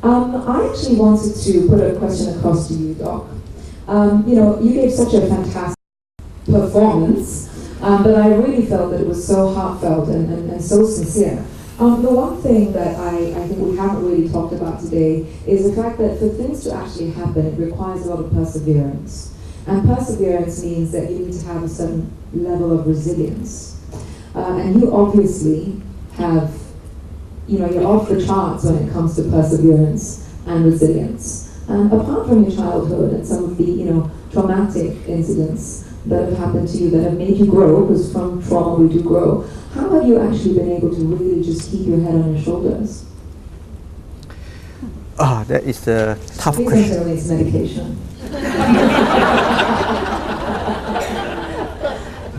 I actually wanted to put a question across to you, Doc. You gave such a fantastic performance, but I really felt that it was so heartfelt and so sincere. The one thing that I think we haven't really talked about today is the fact that for things to actually happen, it requires a lot of perseverance. And perseverance means that you need to have a certain level of resilience. And you obviously have, you're off the charts when it comes to perseverance and resilience. And apart from your childhood and some of the, traumatic incidents that have happened to you that have made you grow, because from trauma we do grow, how have you actually been able to really just keep your head on your shoulders? That is a tough question. Please don't tell me it's medication.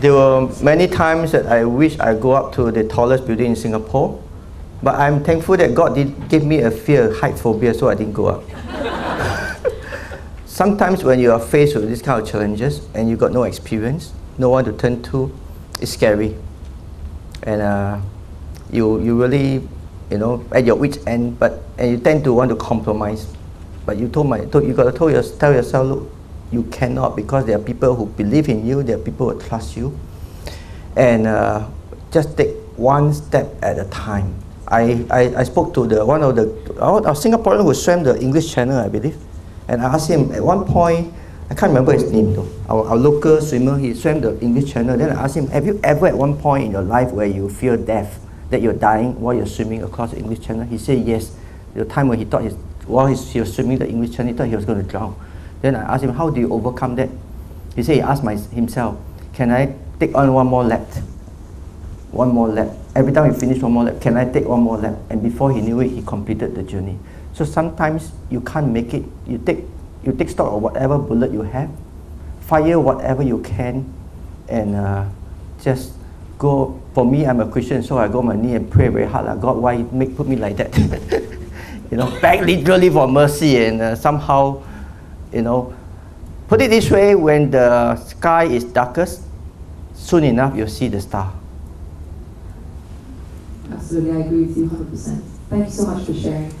There were many times that I wish I go up to the tallest building in Singapore, but I'm thankful that God did give me a fear, height phobia, so I didn't go up. Sometimes when you are faced with these kind of challenges and you got no experience, no one to turn to, it's scary. And you really, at your wit's end, and you tend to want to compromise. But you got to tell yourself, look, you cannot, because there are people who believe in you, there are people who trust you. And just take one step at a time. I spoke to one of the Singaporean who swam the English Channel, I believe. And I asked him at one point, I can't remember his name though, our local swimmer, he swam the English Channel. Then I asked him, have you ever at one point in your life where you fear death, that you're dying while you're swimming across the English Channel? He said yes. The time when he thought while he was swimming the English Channel, he thought he was going to drown. Then I asked him, how do you overcome that? He said he asked himself, can I take on one more lap? One more lap. Every time he finished one more lap, can I take one more lap? And before he knew it, he completed the journey. So sometimes you can't make it. You take stock of whatever bullet you have, fire whatever you can, and just go. For me, I'm a Christian, so I go on my knee and pray very hard. God, why put me like that? Beg literally for mercy, and somehow, put it this way: when the sky is darkest, soon enough you'll see the star. Absolutely, I agree with you 100%. Thank you so much for sharing.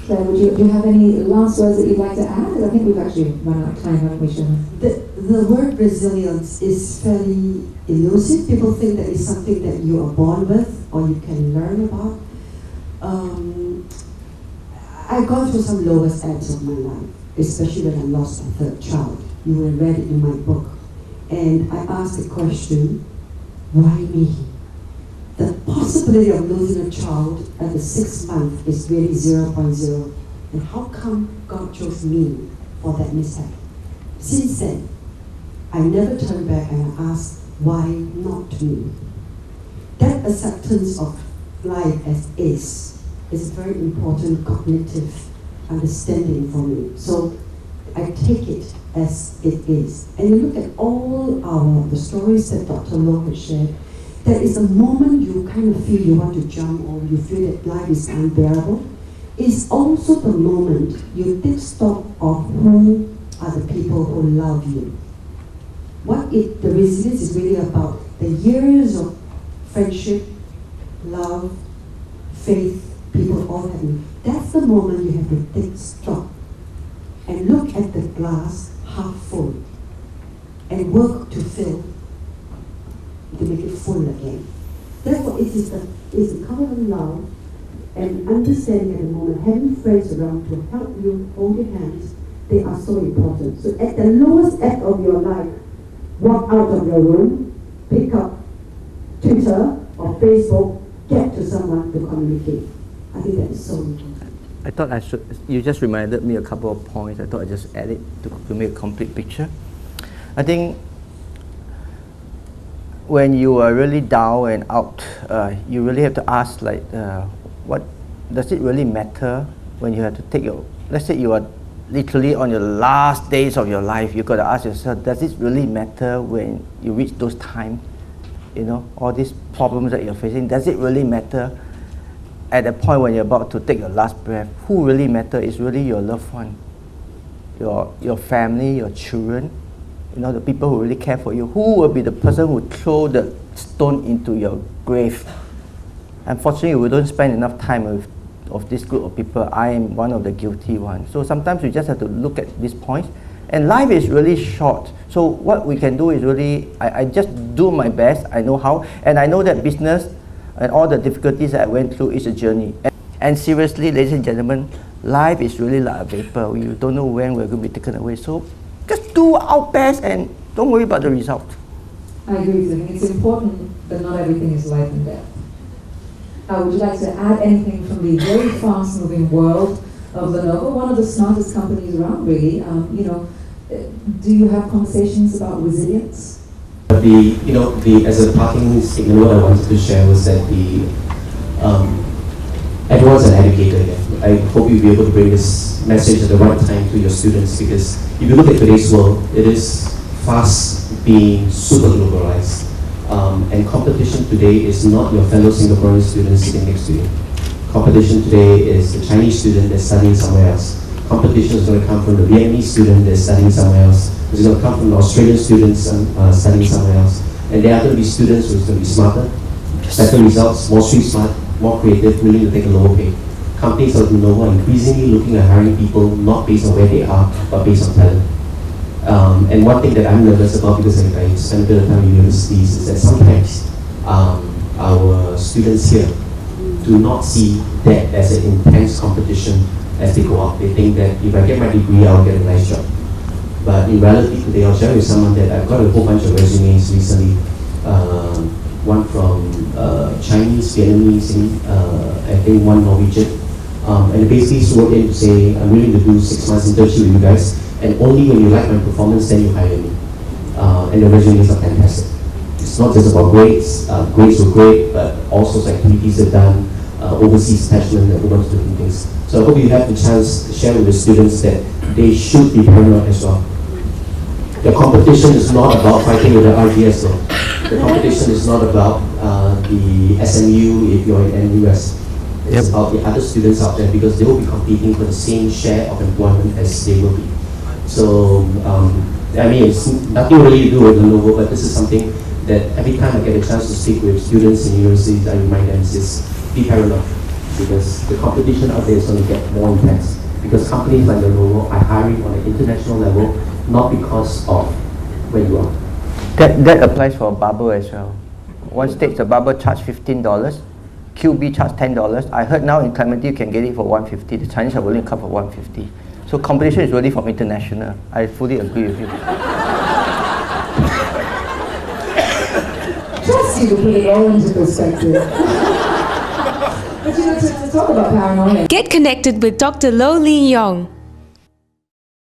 Claire, do you have any last words that you'd like to add? Because I think we've actually run out of time, haven't we, Shannon? The word resilience is fairly elusive. People think that it's something that you are born with or you can learn about. I've gone through some lowest ebbs of my life, especially when I lost my third child. You will have read it in my book. And I asked the question, why me? The possibility of losing a child at the 6th month is really 0.0. And how come God chose me for that mishap? Since then, I never turned back and I asked, why not me? That acceptance of life as is a very important cognitive understanding for me. So I take it as it is. And you look at all the stories that Dr. Low has shared, there is a moment you kind of feel you want to jump or you feel that life is unbearable. It's also the moment you take stock of who are the people who love you. The resilience is really about the years of friendship, love, faith, people all having. That's the moment you have to take stock and look at the glass half full and work to fill, to make it full again. Therefore, it is the common love and understanding at the moment, having friends around to help you, hold your hands, they are so important. So at the lowest ebb of your life, walk out of your room, pick up Twitter or Facebook, get to someone to communicate. I think that is so important. I thought you just reminded me a couple of points. I thought I'd just add it to make a complete picture. I think when you are really down and out, you really have to ask, what does it really matter when you have to take let's say you are literally on your last days of your life, you've got to ask yourself, does it really matter when you reach those times? All these problems that you're facing, does it really matter at the point when you're about to take your last breath? Who really matters is really your loved one, your family, your children, the people who really care for you. Who will be the person who throw the stone into your grave? Unfortunately, we don't spend enough time with of this group of people, I am one of the guilty ones. So sometimes we just have to look at these points. And life is really short. So what we can do is really, I just do my best, I know how, and I know that business and all the difficulties that I went through is a journey. And seriously, ladies and gentlemen, life is really like a vapor. We don't know when we're going to be taken away. So just do our best and don't worry about the result. I agree with you. I think it's important that not everything is life and death. Would you like to add anything from the very fast-moving world of Lenovo, one of the smartest companies around, really? Do you have conversations about resilience? As a parting statement, what I wanted to share was that everyone's an educator here. I hope you'll be able to bring this message at the right time to your students, because if you look at today's world, it is fast being super globalized. And competition today is not your fellow Singaporean students sitting next to you. Competition today is the Chinese student that's studying somewhere else. Competition is going to come from the Vietnamese student that's studying somewhere else. It's going to come from the Australian students studying somewhere else. And there are going to be students who are going to be smarter, better results, more street smart, more creative, willing to take a lower pay. Companies like Lenovo are increasingly looking at hiring people not based on where they are, but based on talent. And one thing that I'm nervous about, because I spend a bit of time in universities, is that sometimes our students here do not see that as an intense competition as they go out. They think that if I get my degree, I'll get a nice job. But in reality today, I'll share with someone that I've got a whole bunch of resumes recently. One from Chinese, Vietnamese, I think one Norwegian. And they basically wrote in to say, I'm willing to do 6 months internship with you guys, and only when you like my performance, then you hire me. And the resumes are fantastic. It's not just about grades. Grades were great, but all sorts of activities are done, overseas attachment, and a whole bunch of different things. So I hope you have the chance to share with the students that they should be paranoid as well. The competition is not about fighting with the RGS though. The competition is not about the SMU if you're in NUS. It's about the other students out there, because they will be competing for the same share of employment as they will be. So, I mean, it's nothing really to do with Lenovo, but this is something that every time I get a chance to speak with students in universities, I remind them, is be paranoid, because the competition out there is going to get more intense. Because companies like Lenovo are hiring on an international level, not because of where you are. That applies for a barber as well. One state the barber charge $15, QB charge $10. I heard now in Clementi you can get it for $150. The Chinese are willing to come for $150. So competition is really from international. I fully agree with you. Trust you to put it all into perspective. But to talk about paranoia. Get connected with Dr. Low Lee Yong.